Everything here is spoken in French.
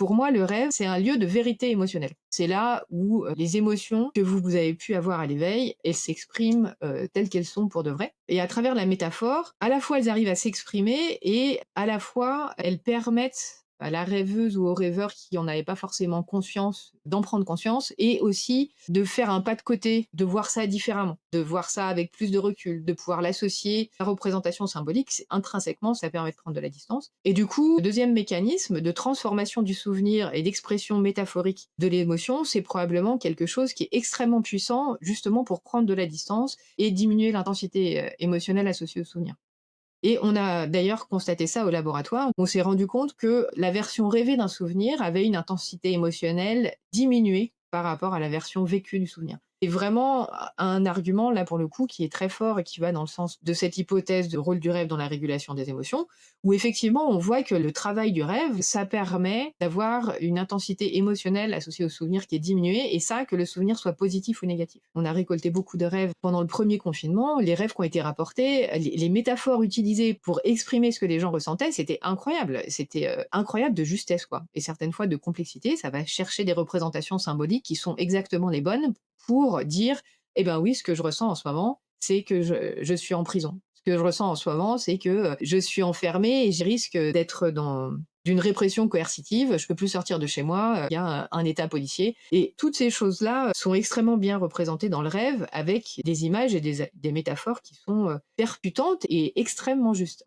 Pour moi, le rêve, c'est un lieu de vérité émotionnelle. C'est là où, les émotions que vous avez pu avoir à l'éveil, elles s'expriment, telles qu'elles sont pour de vrai et à travers la métaphore, à la fois elles arrivent à s'exprimer et à la fois elles permettent à la rêveuse ou au rêveur qui en avait pas forcément conscience, d'en prendre conscience et aussi de faire un pas de côté, de voir ça différemment, de voir ça avec plus de recul, de pouvoir l'associer à la représentation symbolique. C'est intrinsèquement, ça permet de prendre de la distance et du coup, le 2e mécanisme de transformation du souvenir et d'expression métaphorique de l'émotion, c'est probablement quelque chose qui est extrêmement puissant, justement pour prendre de la distance et diminuer l'intensité, émotionnelle associée au souvenir. Et on a d'ailleurs constaté ça au laboratoire. On s'est rendu compte que la version rêvée d'un souvenir avait une intensité émotionnelle diminuée par rapport à la version vécue du souvenir. C'est vraiment un argument, là, pour le coup, qui est très fort et qui va dans le sens de cette hypothèse de rôle du rêve dans la régulation des émotions, où effectivement, on voit que le travail du rêve, ça permet d'avoir une intensité émotionnelle associée au souvenir qui est diminuée, et ça, que le souvenir soit positif ou négatif. On a récolté beaucoup de rêves pendant le premier confinement. Les rêves qui ont été rapportés, les métaphores utilisées pour exprimer ce que les gens ressentaient, c'était incroyable. C'était incroyable de justesse, quoi. Et certaines fois de complexité, ça va chercher des représentations symboliques qui sont exactement les bonnes pour dire, eh ben oui, ce que je ressens en ce moment, c'est que je suis en prison. Ce que je ressens en ce moment, c'est que je suis enfermée et je risque d'être dans d'une répression coercitive, je peux plus sortir de chez moi, il y a un état policier. Et toutes ces choses-là sont extrêmement bien représentées dans le rêve avec des images et des métaphores qui sont percutantes et extrêmement justes.